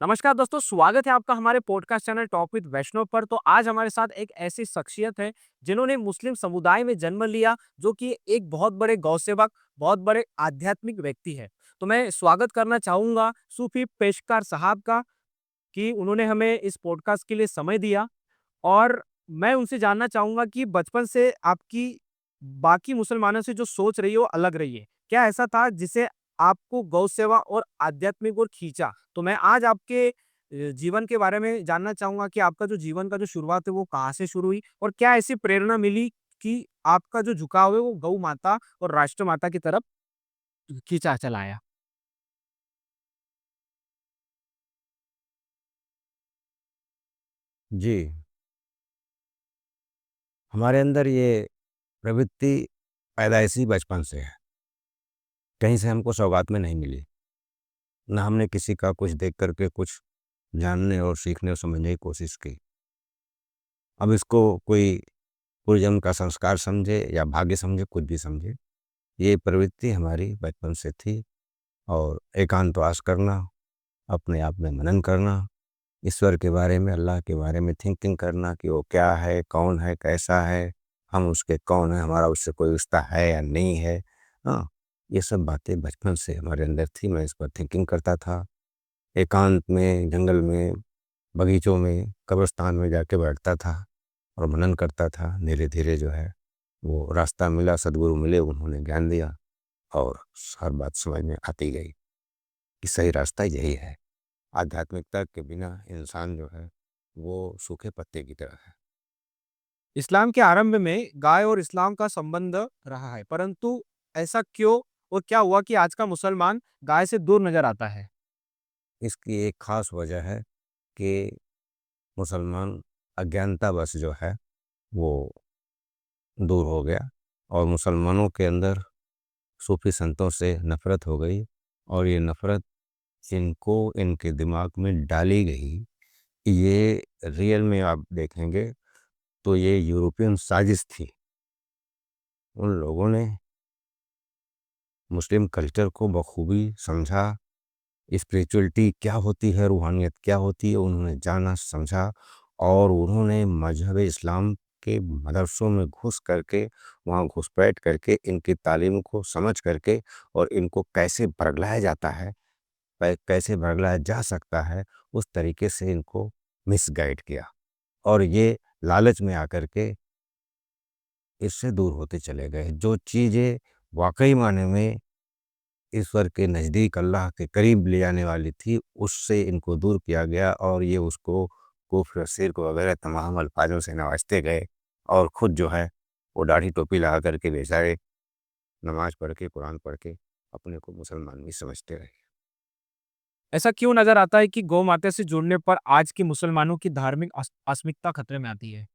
नमस्कार दोस्तों, स्वागत है आपका हमारे पॉडकास्ट चैनल टॉक विद वैष्णव पर। तो आज हमारे साथ एक ऐसी शख्सियत है जिन्होंने मुस्लिम समुदाय में जन्म लिया, जो कि एक बहुत बड़े गौसेवक, बहुत बड़े आध्यात्मिक व्यक्ति है। तो मैं स्वागत करना चाहूँगा सूफ़ी पेशकार साहब का कि उन्होंने हमें इस पॉडकास्ट के लिए समय दिया। और मैं उनसे जानना चाहूँगा कि बचपन से आपकी बाकी मुसलमानों से जो सोच रही है वो अलग रही है। क्या ऐसा था जिसे आपको गौ सेवा और आध्यात्मिक ओर खींचा? तो मैं आज आपके जीवन के बारे में जानना चाहूँगा कि आपका जो जीवन का जो शुरुआत है वो कहाँ से शुरू हुई? और क्या ऐसी प्रेरणा मिली कि आपका जो झुकाव है वो गौ माता और राष्ट्र माता की तरफ खींचा चला आया? जी, हमारे अंदर ये प्रवृत्ति पैदाइशी बचपन से है। कहीं से हमको सौगात में नहीं मिली। ना हमने किसी का कुछ देख कर के कुछ जानने और सीखने और समझने की कोशिश की। अब इसको कोई पूर्वजन्म का संस्कार समझे या भाग्य समझे, कुछ भी समझे, ये प्रवृत्ति हमारी बचपन से थी। और एकांतवास करना, अपने आप में मनन करना, ईश्वर के बारे में, अल्लाह के बारे में थिंकिंग करना कि वो क्या है, कौन है, कैसा है, हम उसके कौन हैं, हमारा उससे कोई रिश्ता है या नहीं है। हाँ, ये सब बातें बचपन से हमारे अंदर थी। मैं इस पर थिंकिंग करता था। एकांत में, जंगल में, बगीचों में, कब्रिस्तान में जाके बैठता था और मनन करता था। धीरे-धीरे जो है वो रास्ता मिला, सद्गुरु मिले, उन्होंने ज्ञान दिया और हर बात समझ में आती गई कि सही रास्ता यही है। आध्यात्मिकता के बिना इंसान जो है वो सूखे पत्ते की तरह है। इस्लाम के आरंभ में गाय और इस्लाम का संबंध रहा है, परंतु ऐसा क्यों और क्या हुआ कि आज का मुसलमान गाय से दूर नजर आता है? इसकी एक ख़ास वजह है कि मुसलमान अज्ञानतावश जो है वो दूर हो गया और मुसलमानों के अंदर सूफ़ी संतों से नफ़रत हो गई। और ये नफ़रत इनको इनके दिमाग में डाली गई। ये रियल में आप देखेंगे तो ये यूरोपियन साजिश थी। उन लोगों ने मुस्लिम कल्चर को बखूबी समझा, स्पिरिचुअलिटी क्या होती है, रूहानियत क्या होती है, उन्होंने जाना, समझा। और उन्होंने मज़हब इस्लाम के मदरसों में घुस करके, वहाँ घुसपैठ करके, इनकी तालीम को समझ करके और इनको कैसे बरगलाया जाता है, कैसे बरगलाया जा सकता है, उस तरीके से इनको मिसगाइड किया। और ये लालच में आकर के इससे दूर होते चले गए। जो चीज़ें वाक़ई माने में ईश्वर के नज़दीक, अल्लाह के करीब ले जाने वाली थी, उससे इनको दूर किया गया और ये उसको कुफ्र, शिर्क वगैरह तमाम अल्फाज़ों से नवाज़ते गए। और खुद जो है वो दाढ़ी टोपी लगा कर के बेचारे नमाज़ पढ़ के, कुरान पढ़ के अपने को मुसलमान भी समझते रहे। ऐसा क्यों नजर आता है कि गौ माता से जुड़ने पर आज के मुसलमानों की धार्मिक अस्मिता खतरे में आती है?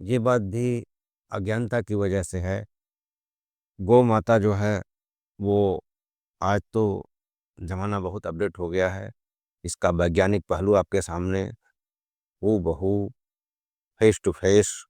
ये बात भी अज्ञानता की वजह से है। गौ माता जो है वो आज तो ज़माना बहुत अपडेट हो गया है। इसका वैज्ञानिक पहलू आपके सामने हूबहू फेस टू फेस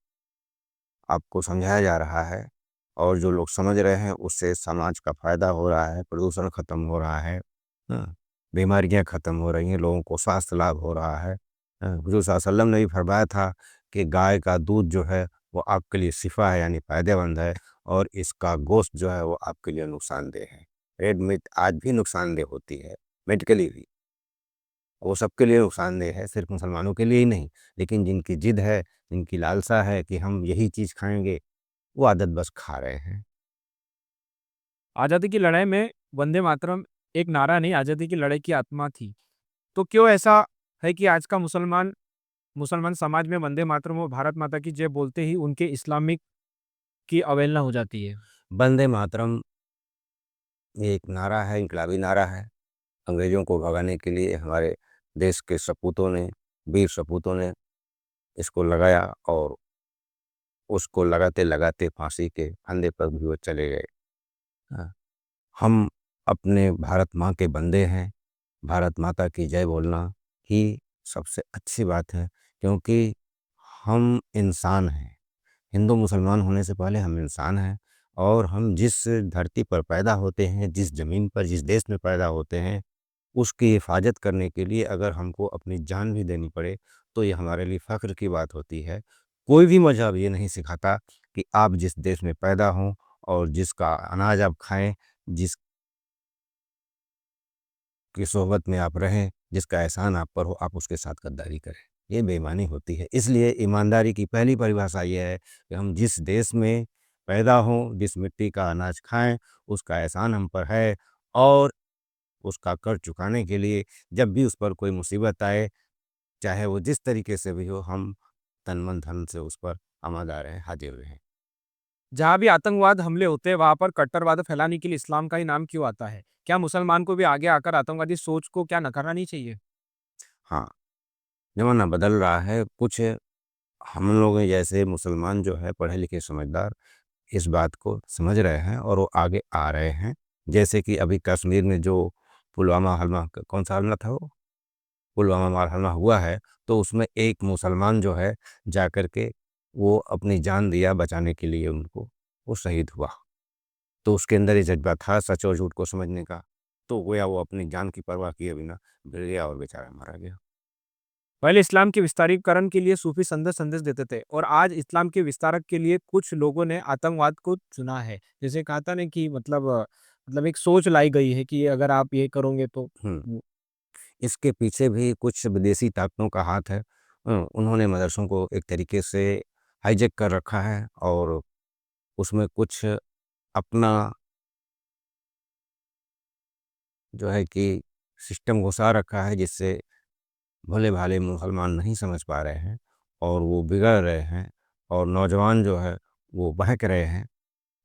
आपको समझाया जा रहा है। और जो लोग समझ रहे हैं उससे समाज का फ़ायदा हो रहा है, प्रदूषण ख़त्म हो रहा है, हाँ, बीमारियाँ ख़त्म हो रही हैं, लोगों को स्वास्थ्य लाभ हो रहा है। हुज़ूर सल्लल्लाहु अलैहि वसल्लम ने भी फरमाया था कि गाय का दूध जो है वो आपके लिए शिफ़ा है, यानी फ़ायदेमंद है। और इसका गोश्त जो है वो आपके लिए नुकसानदेह है। रेड मीट आज भी नुकसानदेह होती है, मेडिकली भी। वो सबके लिए नुकसानदेह है, सिर्फ़ मुसलमानों के लिए ही नहीं। लेकिन जिनकी ज़िद है, जिनकी लालसा है कि हम यही चीज़ खाएँगे, वो आदत बस खा रहे हैं। आज़ादी की लड़ाई में वंदे मातरम एक नारा नहीं, आज़ादी की लड़ाई की आत्मा थी। तो क्यों ऐसा है कि आज का मुसलमान मुसलमान समाज में वंदे मातरम और भारत माता की जय बोलते ही उनके इस्लामिक की अवहेलना हो जाती है? वंदे मातरम ये एक नारा है, इनकलाबी नारा है। अंग्रेज़ों को भगाने के लिए हमारे देश के सपूतों ने, वीर सपूतों ने इसको लगाया और उसको लगाते-लगाते फांसी के फंदे पर भी वो चले गए। हाँ, हम अपने भारत माँ के बंदे हैं। भारत माता की जय बोलना ही सबसे अच्छी बात है, क्योंकि हम इंसान हैं। हिंदू मुसलमान होने से पहले हम इंसान हैं। और हम जिस धरती पर पैदा होते हैं, जिस ज़मीन पर, जिस देश में पैदा होते हैं, उसकी हिफाजत करने के लिए अगर हमको अपनी जान भी देनी पड़े, तो ये हमारे लिए फ़ख्र की बात होती है। कोई भी मज़हब ये नहीं सिखाता कि आप जिस देश में पैदा हों और जिसका अनाज आप खाएँ, जिसकी सोहबत में आप रहें, जिसका एहसान आप पर हो, आप उसके साथ गद्दारी करें। ये बेईमानी होती है। इसलिए ईमानदारी की पहली परिभाषा ये है कि हम जिस देश में पैदा हों, जिस मिट्टी का अनाज खाएँ, उसका एहसान हम पर है और उसका कर्ज़ चुकाने के लिए जब भी उस पर कोई मुसीबत आए, चाहे वो जिस तरीके से भी हो, हम तन मन धन से उस पर आमादा रहें, हाज़िर रहें। जहाँ भी आतंकवाद हमले होते हैं, वहाँ पर कट्टरवाद फैलाने के लिए इस्लाम का ही नाम क्यों आता है? क्या मुसलमान को भी आगे आकर आतंकवादी सोच को क्या नकारना नहीं चाहिए? हाँ, ज़माना बदल रहा है, कुछ हम लोग जैसे मुसलमान जो है पढ़े-लिखे समझदार इस बात को समझ रहे हैं और वो आगे आ रहे हैं। जैसे कि अभी कश्मीर में जो पुलवामा हमला कौन-सा हमला था वो? पुलवामा मार हमला हुआ है, तो उसमें एक मुसलमान जो है जाकर के वो अपनी जान दिया बचाने के लिए उनको, वो शहीद हुआ। तो उसके अंदर ये जज़्बा था सच और झूठ को समझने का, तो गोया वो अपनी जान की परवाह किए बिना भिड़ गया और बेचारा मारा गया। पहले इस्लाम के विस्तारीकरण के लिए सूफी संदेश संदेश देते थे और आज इस्लाम के विस्तारक के लिए कुछ लोगों ने आतंकवाद को चुना है। जैसे कहा था ना कि मतलब एक सोच लाई गई है कि अगर आप ये करोगे तो हुँ। इसके पीछे भी कुछ विदेशी ताकतों का हाथ है। उन्होंने मदरसों को एक तरीके से हाईजैक कर रखा है और उसमें कुछ अपना जो है कि सिस्टम घुसा रखा है जिससे भोले-भाले मुसलमान नहीं समझ पा रहे हैं और वो बिगड़ रहे हैं और नौजवान जो है वो बहक रहे हैं।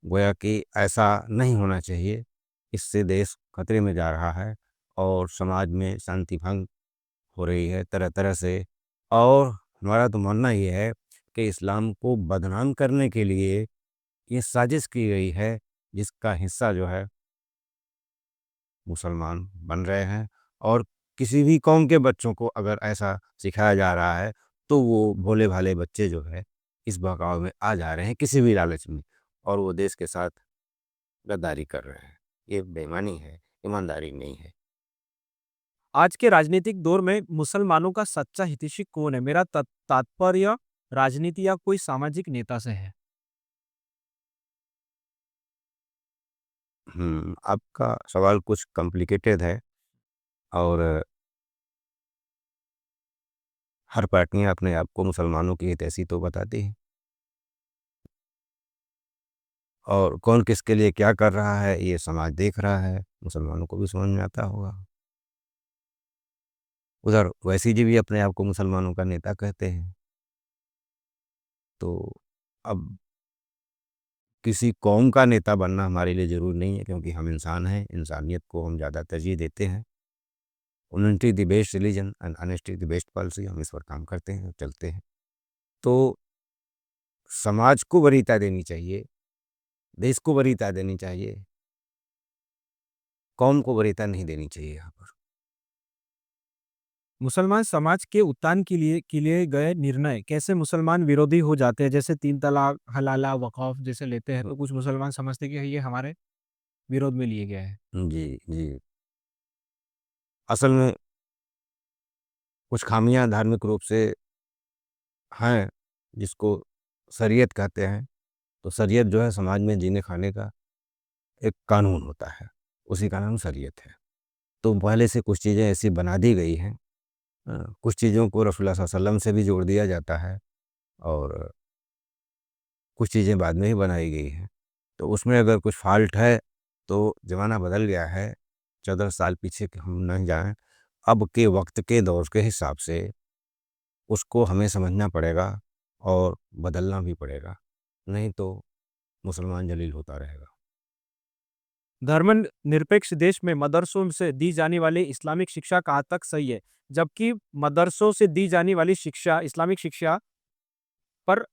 गोया कि ऐसा नहीं होना चाहिए, इससे देश खतरे में जा रहा है और समाज में शांति भंग हो रही है तरह-तरह से। और हमारा तो मानना ये है कि इस्लाम को बदनाम करने के लिए ये साजिश की गई है, जिसका हिस्सा जो है मुसलमान बन रहे हैं और किसी भी कौम के बच्चों को अगर ऐसा सिखाया जा रहा है, तो वो भोले-भाले बच्चे जो है, इस बहकावे में आ जा रहे हैं किसी भी लालच में और वो देश के साथ गद्दारी कर रहे हैं। ये बेईमानी है, ईमानदारी नहीं है। आज के राजनीतिक दौर में मुसलमानों का सच्चा हितैषी कौन है? मेरा तात्पर्य राजनीति या कोई सामाजिक नेता से है। आपका सवाल कुछ कॉम्प्लिकेटेड है और हर पार्टियाँ अपने आप को मुसलमानों की हितैषी तो बताती हैं और कौन किसके लिए क्या कर रहा है, ये समाज देख रहा है, मुसलमानों को भी समझ में आता होगा। उधर ओवैसी जी भी अपने आप को मुसलमानों का नेता कहते हैं। तो अब किसी कौम का नेता बनना हमारे लिए ज़रूरी नहीं है क्योंकि हम इंसान हैं, इंसानियत को हम ज़्यादा तरजीह देते हैं। Unity the best religion and honesty the best policy हम इस पर काम करते हैं, चलते हैं। तो समाज को वरीयता देनी चाहिए, देश को वरीयता देनी चाहिए, कौम को वरीयता नहीं देनी चाहिए यहाँ पर। मुसलमान समाज के उत्थान के लिए गए निर्णय कैसे मुसलमान विरोधी हो जाते हैं? जैसे 3 तलाक, हलाला, वक़्फ़ जैसे लेते हैं, हुँ, तो कुछ मुसलमान समझते हैं कि ये हमारे विरोध में लिए गए हैं। जी, जी। असल में कुछ खामियाँ धार्मिक रूप से हैं, जिसको शरीयत कहते हैं। तो शरीयत जो है समाज में जीने खाने का एक कानून होता है, उसी का नाम शरीयत है। तो पहले से कुछ चीज़ें ऐसी बना दी गई हैं। कुछ चीज़ों को रसूलुल्लाह सल्लल्लाहु अलैहि वसल्लम से भी जोड़ दिया जाता है और कुछ चीज़ें बाद में ही बनाई गई हैं। तो उसमें अगर कुछ फ़ॉल्ट है, तो ज़माना बदल गया है, 14 साल पीछे के हम नहीं जाएँ, अब के वक़्त के दौर के हिसाब से उसको हमें समझना पड़ेगा और बदलना भी पड़ेगा, नहीं तो मुसलमान ज़लील होता रहेगा। धर्मनिरपेक्ष देश में मदरसों से दी जाने वाली इस्लामिक शिक्षा कहाँ तक सही है? जबकि मदरसों से दी जाने वाली शिक्षा, इस्लामिक शिक्षा पर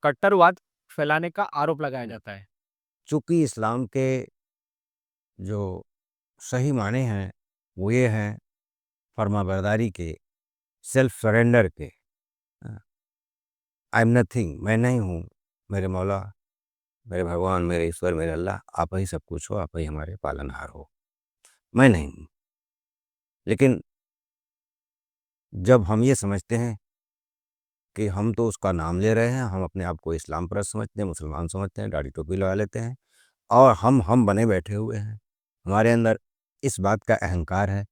कट्टरवाद फैलाने का आरोप लगाया जाता है। चूँकि इस्लाम के जो सही माने हैं, वो ये हैं फर्माबरदारी के, सेल्फ सरेंडर के। आई एम नथिंग, मैं नहीं हूँ, मेरे मौला, मेरे भगवान, मेरे ईश्वर, मेरे अल्लाह, आप ही सब कुछ हो, आप ही हमारे पालनहार हो, मैं नहीं हूँ। लेकिन जब हम ये समझते हैं कि हम तो उसका नाम ले रहे हैं, हम अपने आप को इस्लाम परस्त समझते हैं, मुसलमान समझते हैं, दाढ़ी टोपी लगा लेते हैं और हम बने बैठे हुए हैं। हमारे अंदर इस बात का अहंकार है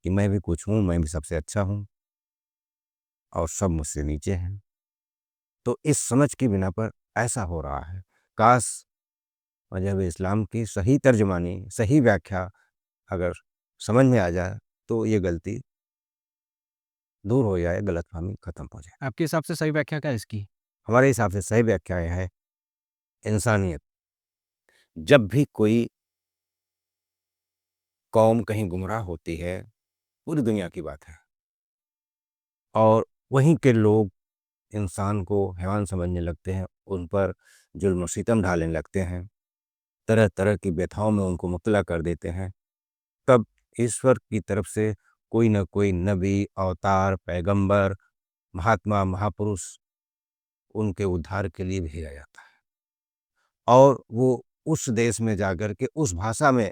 कि मैं भी कुछ हूँ, मैं भी सबसे अच्छा हूँ और सब मुझसे नीचे हैं। तो इस समझ की बिना पर ऐसा हो रहा है। काश मज़हब इस्लाम की सही तर्जुमानी, सही व्याख्या अगर समझ में आ जाए तो ये गलती दूर हो जाए, गलतफ़हमी खत्म हो जाए। आपके हिसाब से सही व्याख्या क्या है इसकी? हमारे हिसाब से सही व्याख्या ये है, इंसानियत। जब भी कोई कौम कहीं गुमराह होती है, पूरी दुनिया की बात है, और वहीं के लोग इंसान को हैवान समझने लगते हैं, उन पर जुल्म और सितम ढाने लगते हैं, तरह-तरह की व्यथाओं में उनको मुब्तला कर देते हैं, तब ईश्वर की तरफ से कोई न कोई नबी, अवतार, पैगंबर, महात्मा, महापुरुष उनके उद्धार के लिए भेजा जाता है। और वो उस देश में जाकर के, उस भाषा में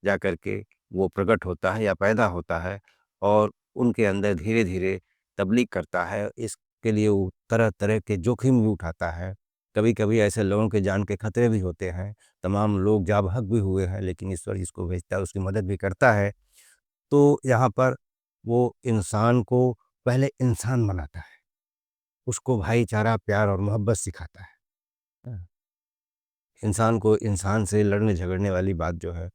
जाकर के वो प्रकट होता है या पैदा होता है और उनके अंदर धीरे-धीरे तब्लीग करता है। इसके लिए वो तरह-तरह के जोखिम भी उठाता है। कभी-कभी ऐसे लोगों के जान के खतरे भी होते हैं। तमाम लोग जा बहक भी हुए हैं, लेकिन ईश्वर जिसको भेजता है उसकी मदद भी करता है। तो यहाँ पर वो इंसान को पहले इंसान बनाता है, उसको भाईचारा, प्यार और मोहब्बत सिखाता है। हाँ। इंसान को इंसान से लड़ने झगड़ने वाली बात जो है,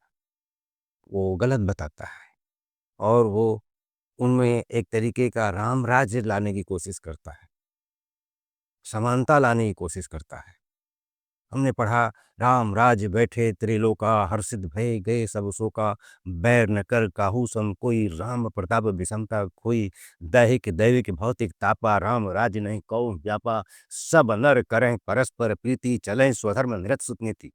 वो गलत बताता है और वो उनमें एक तरीके का राम राज्य लाने की कोशिश करता है, समानता लाने की कोशिश करता है। हमने पढ़ा, राम राज्य बैठे त्रिलोका, हर्षित भये गए सब सोका, बैर न कर काहू सम कोई, राम प्रताप बिषमता खोई, दैहिक दैविक भौतिक तापा, राम राज्य नहीं कौन व्यापा, सब नर करें परस्पर प्रीति, चलें स्वधर्म निरत सुत नीति।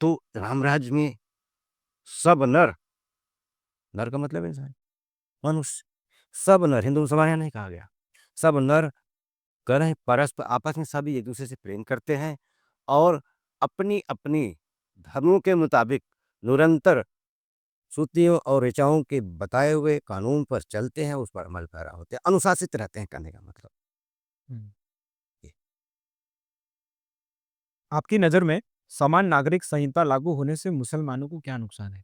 तो राम राज्य में सब नर, नर का मतलब इंसान, मनुष्य, सब नर, हिंदू मुसलमान यहाँ नहीं कहा गया, सब नर करें परस्पर, आपस में सभी एक दूसरे से प्रेम करते हैं और अपनी-अपनी धर्मों के मुताबिक निरंतर श्रुतियों और ऋचाओं के बताए हुए कानून पर चलते हैं, उस पर अमल पैरा होते हैं, अनुशासित रहते हैं, कहने का मतलब हुँ। ये। आपकी नज़र में समान नागरिक संहिता लागू होने से मुसलमानों को क्या नुकसान है?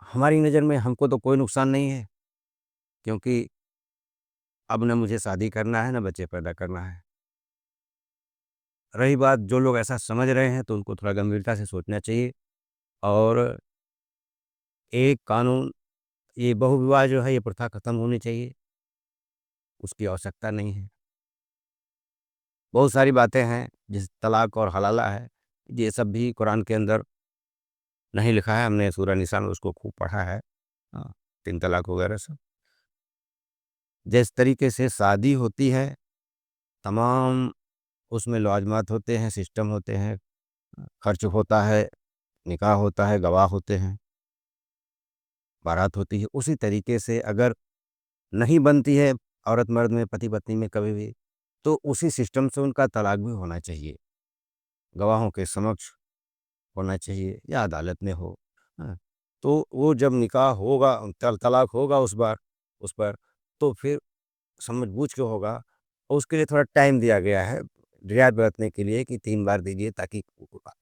हमारी नज़र में हमको तो कोई नुकसान नहीं है, क्योंकि अब ना मुझे शादी करना है, ना बच्चे पैदा करना है। रही बात जो लोग ऐसा समझ रहे हैं, तो उनको थोड़ा गंभीरता से सोचना चाहिए और एक कानून, ये बहुविवाह जो है, ये प्रथा खत्म होनी चाहिए, उसकी आवश्यकता नहीं है। बहुत सारी बातें हैं, जैसे तलाक और हलाला है, ये सब भी कुरान के अंदर नहीं लिखा है, हमने सूरह निसा में उसको खूब पढ़ा है। हाँ, 3 तलाक वगैरह सब। जिस तरीके से शादी होती है, तमाम उसमें लवाज़मात होते हैं, सिस्टम होते हैं, खर्च होता है, निकाह होता है, गवाह होते हैं, बारात होती है, उसी तरीके से अगर नहीं बनती है औरत-मर्द में, पति-पत्नी में कभी भी, तो उसी सिस्टम से उनका तलाक भी होना चाहिए। गवाहों के समक्ष होना चाहिए या अदालत में हो। हाँ, तो वो जब निकाह होगा, तलाक होगा उस पर, तो फिर समझ-बूझ के होगा और उसके लिए थोड़ा टाइम दिया गया है, रियायत बरतने के लिए कि 3 बार दीजिए ताकि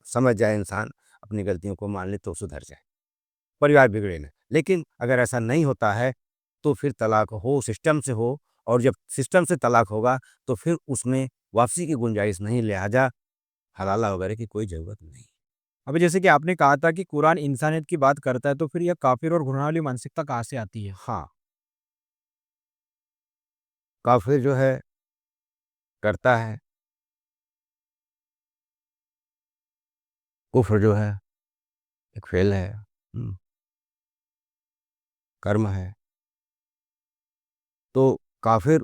समझ जाए इंसान, अपनी गलतियों को मान ले तो सुधर जाए, परिवार बिगड़े ना। लेकिन अगर ऐसा नहीं होता है, तो फिर तलाक हो, सिस्टम से हो, और जब सिस्टम से तलाक होगा, तो फिर उसमें वापसी की गुंजाइश नहीं, लिहाजा हलाला वगैरह की कोई ज़रूरत नहीं। अभी जैसे कि आपने कहा था कि कुरान इंसानियत की बात करता है, तो फिर यह काफ़िर और घुनाने वाली मानसिकता कहाँ से आती है? हाँ, काफ़िर जो है करता है, कुफ़्र जो है एक फ़ेल है, हुँ, कर्म है। तो काफ़िर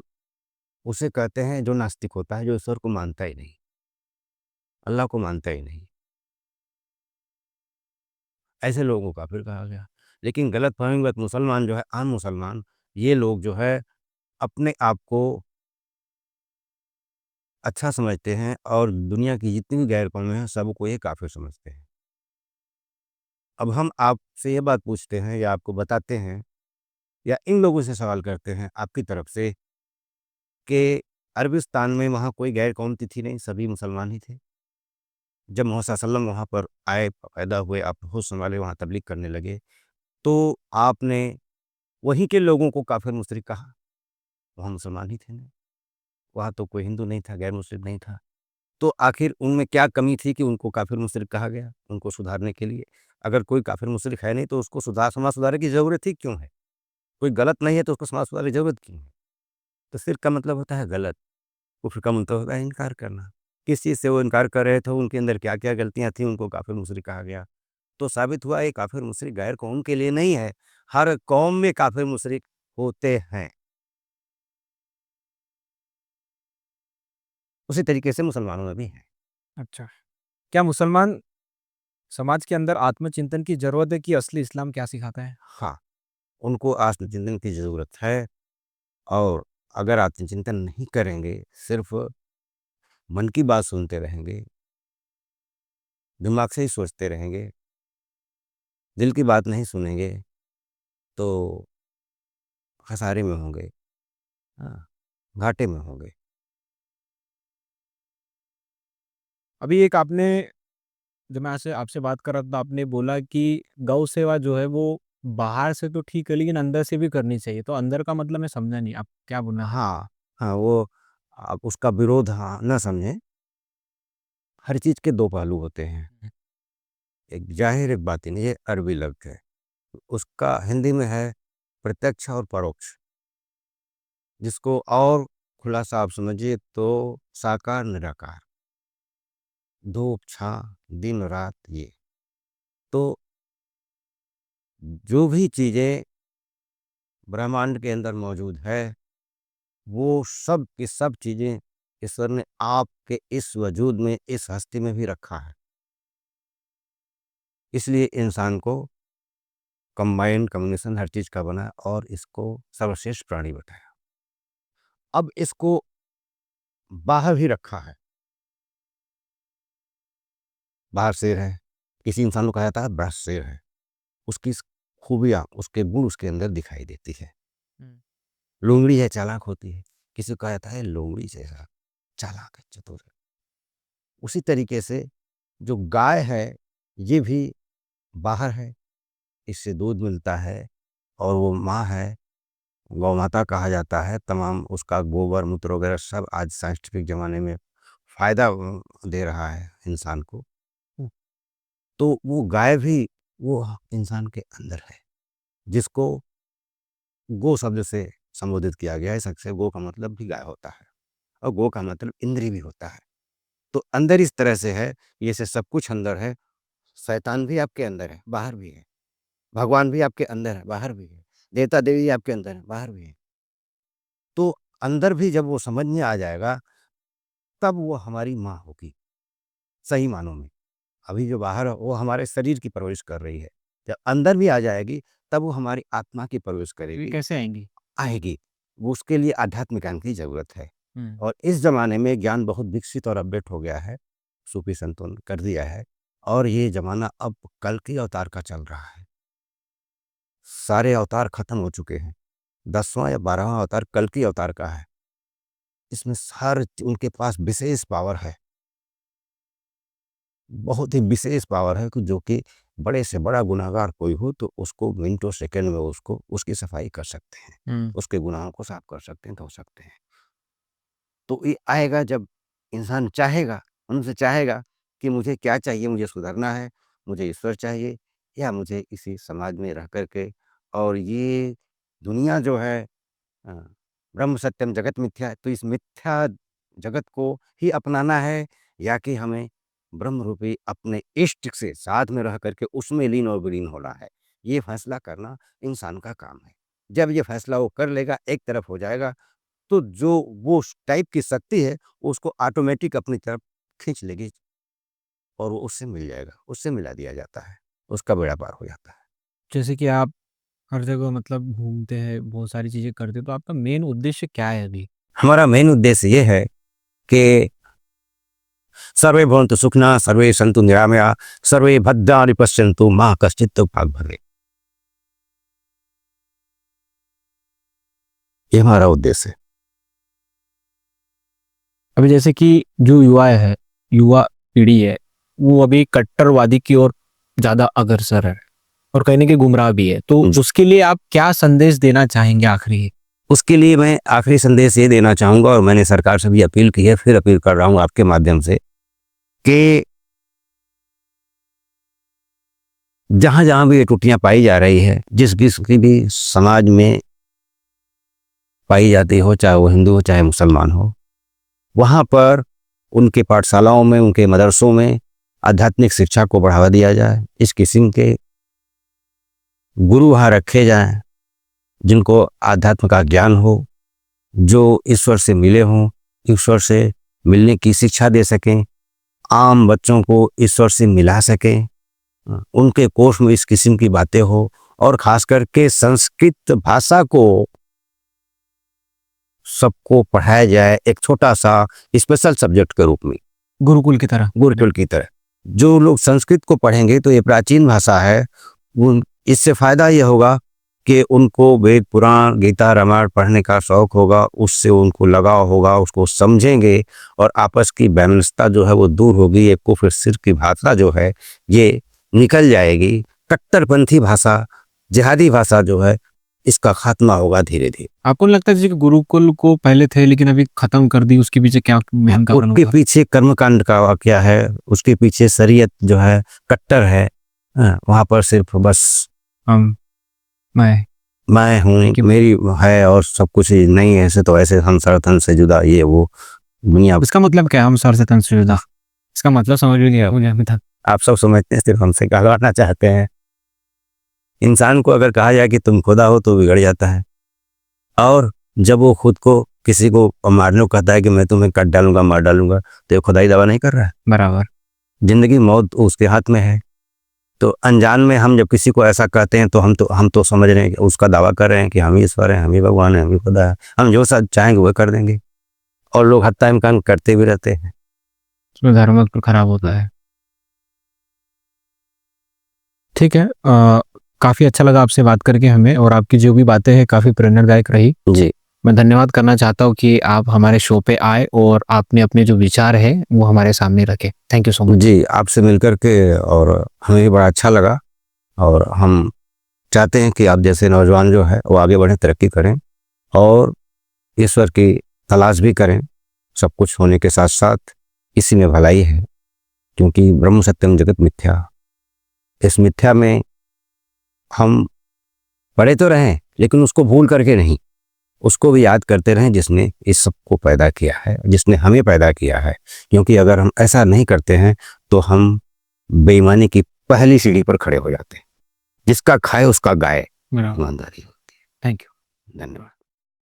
उसे कहते हैं जो नास्तिक होता है, जो ईश्वर को मानता ही नहीं, अल्लाह को मानता ही नहीं, ऐसे लोगों को काफ़िर कहा गया। लेकिन गलतफ़हमीवश मुसलमान जो है, आम मुसलमान, ये लोग जो है अपने आप को अच्छा समझते हैं और दुनिया की जितनी भी गैर कौमें हैं, सबको ये काफ़िर समझते हैं। अब हम आपसे ये बात पूछते हैं या आपको बताते हैं या इन लोगों से सवाल करते हैं आपकी तरफ से कि अरबिस्तान में वहाँ कोई गैर कौम थी नहीं, सभी मुसलमान ही थे। जब मोहम्मद सल्लल्लाहु अलैहि वसल्लम वहाँ पर आए, पैदा हुए, आप होश संभाले, वहाँ तबलीग करने लगे, तो आपने वहीं के लोगों को काफ़िर मुशरिक कहा। वहाँ मुसलमान ही थे ना, वहाँ तो कोई हिंदू नहीं था, गैर मुस्लिम नहीं था। तो आखिर उनमें क्या कमी थी कि उनको काफ़िर मुशरिक कहा गया, उनको सुधारने के लिए? अगर कोई काफ़िर मुशरिक है नहीं तो उसको समाज सुधारने की ज़रूरत ही क्यों है? कोई गलत नहीं है तो उसको समाज सुधारने की ज़रूरत क्यों है? तो शिर्क का मतलब होता है गलत, कुफ्र का मतलब होता है इनकार करना। किस चीज़ से वो इनकार कर रहे थे, उनके अंदर क्या-क्या गलतियाँ थी, उनको काफ़िर मुशरिक कहा गया। तो साबित हुआ ये काफ़िर मुशरिक गैर कौम के लिए नहीं है, हर कौम में काफ़िर मुशरिक होते हैं। उसी तरीके से मुसलमानों में भी हैं। अच्छा, क्या मुसलमान समाज के अंदर आत्मचिंतन की ज़रूरत है कि असली इस्लाम क्या सिखाता है? हाँ, उनको आत्मचिंतन की ज़रूरत है और अगर आत्मचिंतन नहीं करेंगे, सिर्फ़ मन की बात सुनते रहेंगे, दिमाग से ही सोचते रहेंगे, दिल की बात नहीं सुनेंगे, तो खसारे में होंगे, हाँ, घाटे में होंगे। अभी एक आपने जब मैं ऐसे आपसे बात कर रहा था, तो आपने बोला कि गौ सेवा जो है वो बाहर से तो ठीक है, लेकिन अंदर से भी करनी चाहिए। तो अंदर का मतलब मैं समझा नहीं, आप क्या बोलना चाह रहे हाँ, हाँ, वो आप उसका विरोध हाँ, ना समझें। हर चीज़ के 2 पहलू होते हैं, हैं? एक ज़ाहिर, एक बातिन, ये अरबी लफ्ज़ है। उसका हिंदी में है प्रत्यक्ष और परोक्ष, जिसको और खुलासा आप समझिए तो साकार, निराकार, धूप, छाँ, दिन-रात ये। तो जो भी चीज़ें ब्रह्मांड के अंदर मौजूद है, वो सब की सब चीज़ें ईश्वर ने आपके इस वजूद में, इस हस्ती में भी रखा है। इसलिए इंसान को कंबाइंड कॉम्बिनेशन हर चीज़ का बना और इसको सर्वश्रेष्ठ प्राणी बताया। अब इसको बाहर भी रखा है। बाहर शेर है, किसी इंसान को कहा जाता है बड़ा शेर है। उसकी स खूबियाँ, उसके गुण उसके अंदर दिखाई देती है। हुँ। लोमड़ी है, चालाक होती है। किसी को कहा जाता है लोमड़ी जैसा, चालाक है, चतुर है। उसी तरीके से जो गाय है, ये भी बाहर है, इससे दूध मिलता है और वो माँ है, गौ माता कहा जाता है। तमाम उसका गोबर, मूत्र वगैरह सब आज साइंटिफिक ज़माने में फ़ायदा दे रहा है इंसान को। तो वो गाय भी वो इंसान के अंदर है, जिसको गो शब्द से संबोधित किया गया है। इस अक्सर गो का मतलब भी गाय होता है और गो का मतलब इंद्रिय भी होता है। तो अंदर इस तरह से है, ये से सब कुछ अंदर है। शैतान भी आपके अंदर है, बाहर भी है। भगवान भी आपके अंदर है, बाहर भी है। देवता-देवी आपके अंदर है, बाहर भी है। तो अंदर भी जब वो समझ में आ जाएगा, तब वो हमारी माँ होगी, सही मानों में। अभी जो बाहर है, वो हमारे शरीर की परवरिश कर रही है। जब अंदर भी आ जाएगी, तब वो हमारी आत्मा की परवरिश ये करेगी, कैसे आएँगी? आएगी। वो उसके लिए आध्यात्मिक ज्ञान की ज़रूरत है हुँ। और इस ज़माने में ज्ञान बहुत विकसित और अपडेट हो गया है। सूफ़ी संतों ने कर दिया है और ये ज़माना अब कल्कि अवतार का चल रहा है। सारे अवतार खत्म हो चुके हैं। 10वाँ या 12वाँ अवतार कल्कि अवतार का है। इसमें हर उनके पास विशेष पावर है। बहुत ही विशेष पावर है कि जो कि बड़े से बड़ा गुनहगार कोई हो तो उसको मिनटों सेकंड में उसको उसकी सफाई कर सकते हैं। हुँ। उसके गुनाहों को साफ कर सकते हैं, धो सकते हैं। तो ये आएगा जब इंसान चाहेगा, उनसे चाहेगा कि मुझे क्या चाहिए, मुझे सुधरना है, मुझे ईश्वर चाहिए या मुझे इसी समाज में रह कर के और ये दुनिया जो है अ, ब्रह्म सत्यम जगत मिथ्या है, तो इस मिथ्या जगत को ही अपनाना है या कि हमें ब्रह्म रूपी अपने इष्ट से साथ में रह कर के उसमें लीन और विलीन होना है। ये फैसला करना इंसान का काम है। जब ये फैसला वो कर लेगा, एक तरफ हो जाएगा, तो जो वो उस टाइप की शक्ति है, उसको ऑटोमेटिक अपनी तरफ खींच लेगी और वो उससे मिल जाएगा, उससे मिला दिया जाता है, उसका बेड़ा पार हो जाता है। जैसे कि आप हर जगह मतलब घूमते हैं, बहुत सारी चीज़ें करते हैं, तो आपका मेन उद्देश्य क्या है अभी? हमारा मेन उद्देश्य ये है कि सर्वे भवन्तु सुखिनः, सर्वे सन्तु निरामयाः, सर्वे भद्राणि पश्यन्तु मा कश्चित् भाग भवेत्। ये हमारा उद्देश्य है। अभी जैसे कि जो युवा पीढ़ी है, वो अभी कट्टरवादी की ओर ज्यादा अग्रसर है और कहीं ना कहीं गुमराह भी है, तो उसके लिए आप क्या संदेश देना चाहेंगे आखिरी? उसके लिए मैं आखिरी संदेश ये देना चाहूँगा, और मैंने सरकार से भी अपील की है, फिर अपील कर रहा हूँ आपके माध्यम से, कि जहाँ जहाँ भी ये त्रुटियाँ पाई जा रही है, जिस किसी भी समाज में पाई जाती हो, चाहे वो हिंदू हो चाहे मुसलमान हो, वहाँ पर उनके पाठशालाओं में, उनके मदरसों में आध्यात्मिक शिक्षा को बढ़ावा दिया जाए। इस किस्म के गुरु वहाँ रखे जाएं जिनको आध्यात्म का ज्ञान हो, जो ईश्वर से मिले हों, ईश्वर से मिलने की शिक्षा दे सकें, आम बच्चों को ईश्वर से मिला सकें, उनके कोर्स में इस किस्म की बातें हो, और खास करके संस्कृत भाषा को सबको पढ़ाया जाए एक छोटा सा स्पेशल सब्जेक्ट के रूप में, गुरुकुल की तरह। जो लोग संस्कृत को पढ़ेंगे तो ये प्राचीन भाषा है, इससे फायदा ये होगा कि उनको वेद पुराण गीता रामायण पढ़ने का शौक होगा, उससे उनको लगाव होगा, उसको समझेंगे और आपस की वैमनस्यता जो है वो दूर होगी। एक कुफ्र शिर्क की भाषा जो है ये निकल जाएगी। कट्टरपंथी भाषा, जिहादी भाषा जो है, इसका खात्मा होगा धीरे धीरे। आपको लगता है कि गुरुकुल को पहले थे लेकिन अभी खत्म कर दी, उसके पीछे क्या महान कारण उसके होगा? पीछे कर्मकांड का वाकया है, उसके पीछे शरीयत जो है कट्टर है। वहाँ पर सिर्फ बस मैं हूँ, मेरी है और सब कुछ नहीं है, ऐसे तो ऐसे हम सर तन से जुदा, ये वो दुनिया। इसका मतलब क्या है हम सर से तन से जुदा? इसका मतलब समझ नहीं आया मुझे अभी तक। आप सब समझते हैं, सिर्फ हमसे कहलाना चाहते हैं। इंसान को अगर कहा जाए कि तुम खुदा हो तो बिगड़ जाता है, और जब वो खुद को किसी को मारने को कहता है कि मैं तुम्हें काट डालूंगा, मार डालूंगा, तो ये खुदाई दावा नहीं कर रहा है। बराबर। जिंदगी मौत उसके हाथ में है। तो अनजान में हम जब किसी को ऐसा कहते हैं तो हम तो समझ रहे हैं कि उसका दावा कर रहे हैं कि हम ही ईश्वर हैं, हम ही भगवान हैं, हम ही खुदा है, हम जो सब चाहेंगे वो कर देंगे, और लोग हत्या इम्कान करते भी रहते हैं। उसमें धर्म खराब होता है। ठीक है, काफी अच्छा लगा आपसे बात करके हमें, और आपकी जो भी बातें हैं काफी प्रेरणादायक रही जी। मैं धन्यवाद करना चाहता हूँ कि आप हमारे शो पे आए और आपने अपने जो विचार है वो हमारे सामने रखे। Thank you so much. जी, आपसे मिलकर के और हमें भी बड़ा अच्छा लगा, और हम चाहते हैं कि आप जैसे नौजवान जो है वो आगे बढ़ें, तरक्की करें और ईश्वर की तलाश भी करें। सब कुछ होने के साथ साथ इसी में भलाई है, क्योंकि ब्रह्म सत्यम जगत मिथ्या। इस मिथ्या में हम पढ़े तो रहें लेकिन उसको भूल करके नहीं, उसको भी याद करते रहें जिसने इस सब को पैदा किया है, जिसने हमें पैदा किया है। क्योंकि अगर हम ऐसा नहीं करते हैं तो हम बेईमानी की पहली सीढ़ी पर खड़े हो जाते हैं। जिसका खाए उसका गाए, ईमानदारी होती है। Thank you. धन्यवाद।